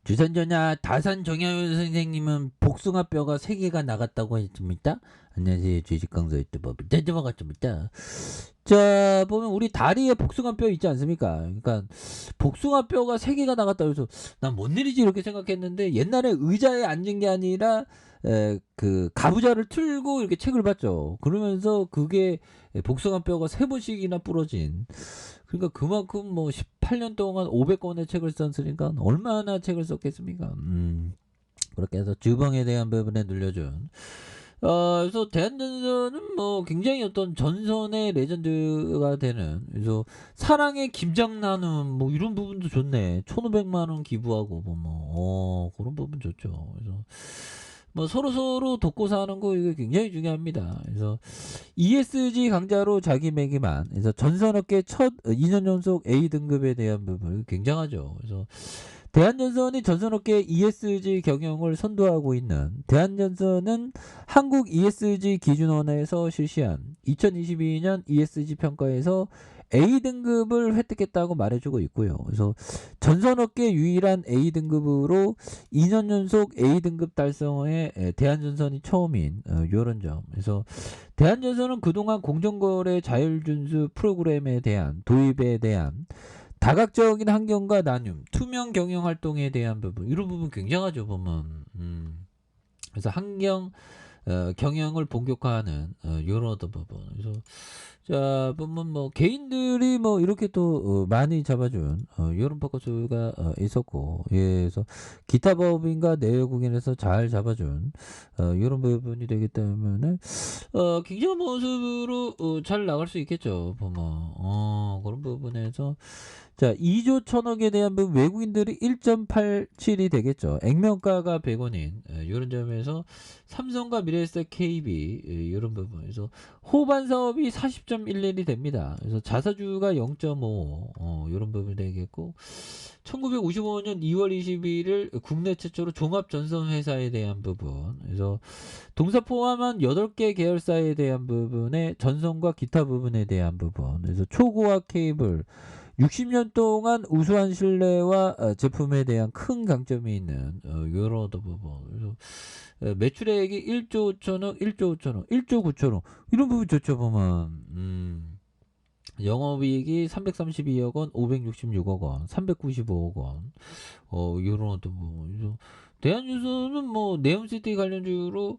주선전야 다산 정야윤 선생님은 복숭아뼈가 3개가 나갔다고 했습니다. 안녕하세요. 주식강사 유튜버 민찬주먹같습니다. 자, 보면 우리 다리에 복숭아뼈 있지 않습니까? 그러니까 복숭아뼈가 3개가 나갔다 그래서 난 뭔 일이지 이렇게 생각했는데, 옛날에 의자에 앉은 게 아니라 그 가부좌를 틀고 이렇게 책을 봤죠. 그러면서 그게 복숭아뼈가 3번씩이나 부러진, 그러니까 그만큼 뭐 18년 동안 500권의 책을 썼으니까 얼마나 책을 썼겠습니까? 그렇게 해서 주방에 대한 부분에 눌려준. 그래서 대한전선은 뭐 굉장히 어떤 전선의 레전드가 되는, 그래서 사랑의 김장 나눔 뭐 이런 부분도 좋네. 1,500만 원 기부하고 그런 부분 좋죠. 그래서 뭐 서로 돕고 사는 거 이거 굉장히 중요합니다. 그래서 ESG 강자로 자기매기만. 그래서 전선업계 첫 2년 연속 A 등급에 대한 부분 굉장하죠. 그래서 대한전선이 전선업계 ESG 경영을 선도하고 있는, 대한전선은 한국 ESG 기준원에서 실시한 2022년 ESG 평가에서 A등급을 획득했다고 말해주고 있고요. 그래서 전선업계 유일한 A등급으로 2년 연속 A등급 달성에 대한전선이 처음인 이런 점. 그래서 대한전선은 그동안 공정거래 자율준수 프로그램에 대한 도입에 대한 다각적인 환경과 나눔, 투명 경영 활동에 대한 부분, 이런 부분 굉장하죠 보면. 그래서 환경 경영을 본격화하는 이런 어떤 부분. 그래서 자 보면 뭐 개인들이 뭐 이렇게 또 많이 잡아준 이런 포커스가 있었고, 예, 그래서 기타 법인과 내외국인에서 잘 잡아준 이런 부분이 되기 때문에 굉장한 모습으로 잘 나갈 수 있겠죠 보면. 그런 부분에서 자 2조 1천억에 대한 부분, 외국인들이 1.87이 되겠죠. 액면가가 100원인 이런 점에서 삼성과 미래에셋 KB 이런 부분에서 호반 사업이 40.11이 됩니다. 그래서 자사주가 0.5 이런 부분이 되겠고, 1955년 2월 21일 국내 최초로 종합전선회사에 대한 부분, 그래서 동사 포함한 8개 계열사에 대한 부분에 전선과 기타 부분에 대한 부분, 그래서 초고화 케이블 60년 동안 우수한 신뢰와 제품에 대한 큰 강점이 있는 이런 부분. 그래서 매출액이 1조 5천억, 1조 5천억, 1조 9천억 이런 부분 좋죠 보면. 영업이익이 332억 원, 566억 원, 395억 원. 이런 어떤 부분. 그래서 대한유수는 뭐 네옴시티 관련주로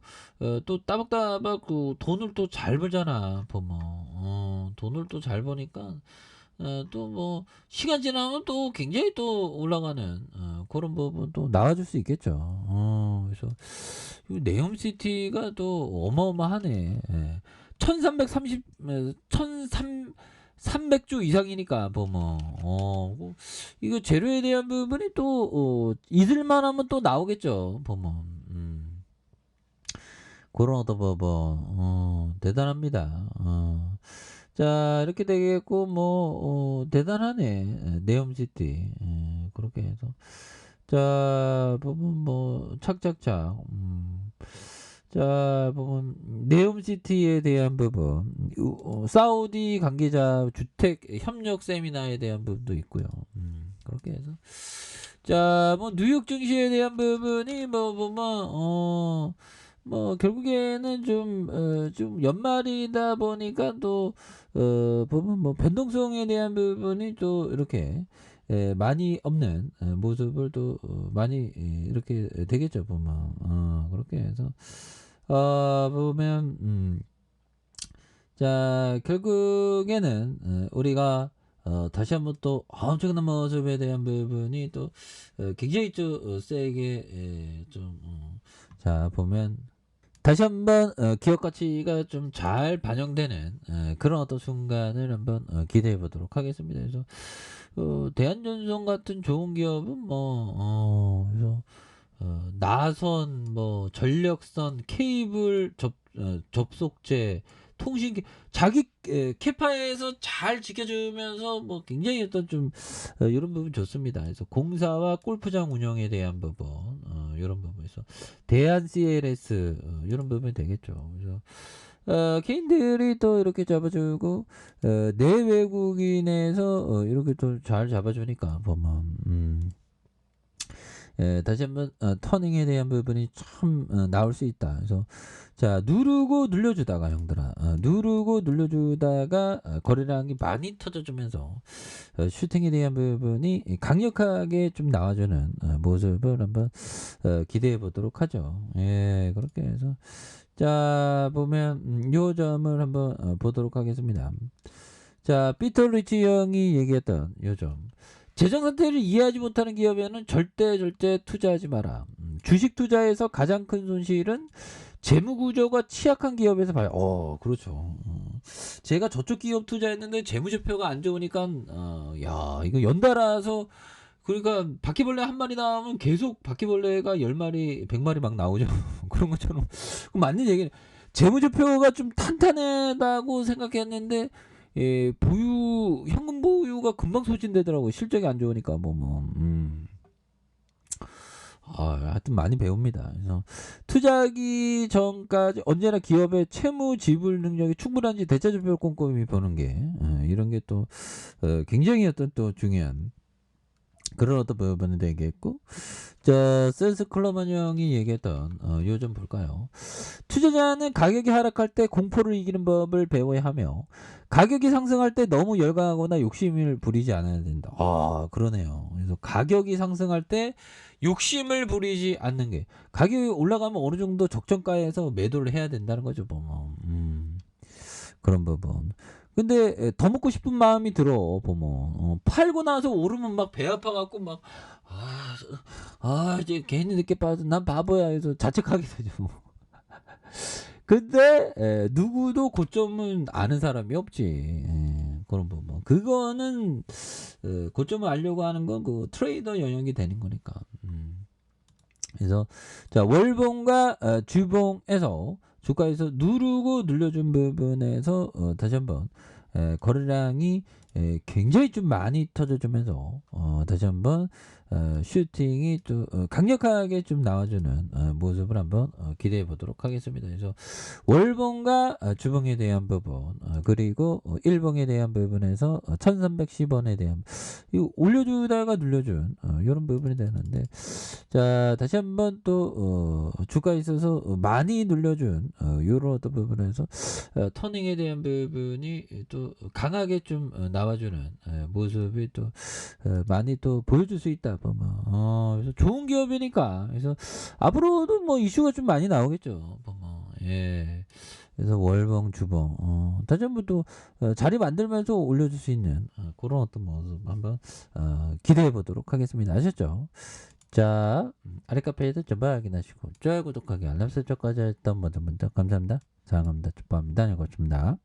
또 따박따박 그 돈을 또 잘 벌잖아 보면. 돈을 또 잘 버니까 또 뭐 시간 지나면 또 굉장히 또 올라가는 그런 부분도 나와줄 수 있겠죠. 그래서 네옴시티가 또 어마어마하네. 예. 1330 1300주 이상이니까 보면 이거 재료에 대한 부분이 또 있을만하면 또 나오겠죠 보면. 그런 어떤 부분 대단합니다. 자 이렇게 되겠고 뭐 대단하네. 네옴시티 그렇게 해서 자 보면 뭐 착착착 자 보면 네옴시티에 대한 부분, 사우디 관계자 주택 협력 세미나에 대한 부분도 있고요. 그렇게 해서 자 뭐 뉴욕 증시에 대한 부분이 뭐 보면 뭐 결국에는 좀 연말이다 보니까 또 보면 뭐 변동성에 대한 부분이 또 이렇게 많이 없는 모습을 또 많이 이렇게 되겠죠 보면. 그렇게 해서 보면 자 결국에는 우리가 다시 한번 또 엄청난 모습에 대한 부분이 또 굉장히 좀 세게 자 보면 다시 한번 기업 가치가 좀 잘 반영되는 그런 어떤 순간을 한번 기대해 보도록 하겠습니다. 그래서 대한전선 같은 좋은 기업은 그래서 나선, 뭐 전력선, 케이블 접속제, 통신 자기 캐파에서 잘 지켜주면서 뭐 굉장히 어떤 좀 이런 부분 좋습니다. 그래서 공사와 골프장 운영에 대한 부분 이런 부분에서 대한 CLS 이런 부분이 되겠죠. 그래서 개인들이 또 이렇게 잡아주고 내외국인에서 이렇게 또 잘 잡아주니까 보면 다시 한번 터닝에 대한 부분이 참 나올 수 있다. 그래서 자 누르고 눌려주다가 형들아 누르고 눌려주다가 거래량이 많이 터져주면서 슈팅에 대한 부분이 강력하게 좀 나와주는 모습을 한번 기대해 보도록 하죠. 예, 그렇게 해서 자 보면 요 점을 한번 보도록 하겠습니다. 자 피터 리치 형이 얘기했던 요 점. 재정 상태를 이해하지 못하는 기업에는 절대 투자하지 마라. 주식 투자에서 가장 큰 손실은 재무 구조가 취약한 기업에서 봐요. 그렇죠. 제가 저쪽 기업 투자했는데 재무제표가 안 좋으니까 야 이거 연달아서 그러니까 바퀴벌레 한 마리 나오면 계속 바퀴벌레가 10마리, 100마리 막 나오죠. 그런 것처럼 맞는 얘기는 재무제표가 좀 탄탄하다고 생각했는데 현금 보유가 금방 소진되더라고요. 실적이 안 좋으니까 하여튼 많이 배웁니다. 그래서 투자하기 전까지 언제나 기업의 채무 지불 능력이 충분한지 대차지표를 꼼꼼히 보는 게 이런 게 또 굉장히 어떤 또 중요한 그런 어떤 부분이 되겠고, 자 센스 클러먼 형이 얘기했던 요점 볼까요? 투자자는 가격이 하락할 때 공포를 이기는 법을 배워야 하며 가격이 상승할 때 너무 열광하거나 욕심을 부리지 않아야 된다. 그러네요. 그래서 가격이 상승할 때 욕심을 부리지 않는 게 가격이 올라가면 어느 정도 적정가에서 매도를 해야 된다는 거죠. 그런 부분. 근데 더 먹고 싶은 마음이 들어 보면 팔고 나서 오르면 막 배 아파갖고 막 이제 괜히 늦게 빠져 난 바보야 해서 자책하게 되죠. 근데 누구도 고점은 아는 사람이 없지. 그런 부분. 그거는 고점을 알려고 하는 건 그 트레이더 영역이 되는 거니까. 그래서 자 월봉과 주봉에서 주가에서 누르고 눌려준 부분에서 다시 한번 거래량이 굉장히 좀 많이 터져주면서 다시 한번 슈팅이 또 강력하게 좀 나와주는 모습을 한번 기대해 보도록 하겠습니다. 그래서 월봉과 주봉에 대한 부분 그리고 일봉에 대한 부분에서 1310원에 대한 올려주다가 눌려준 이런 부분이 되는데 자 다시 한번 또 주가에 있어서 많이 눌려준 이런 어떤 부분에서 터닝에 대한 부분이 또 강하게 좀 나와주는 모습이 또 많이 또 보여줄 수 있다 보면 그래서 좋은 기업이니까 그래서 앞으로도 뭐 이슈가 좀 많이 나오겠죠 예. 그래서 월봉 주봉 다시 한번 또 자리 만들면서 올려줄 수 있는 그런 어떤 모습 한번 기대해 보도록 하겠습니다. 아셨죠? 자 아랫카페에도 전부 확인하시고 좋아요 구독하기 알람 설정까지 했던 모든 분들 감사합니다. 사랑합니다. 축복합니다. 고맙습니다.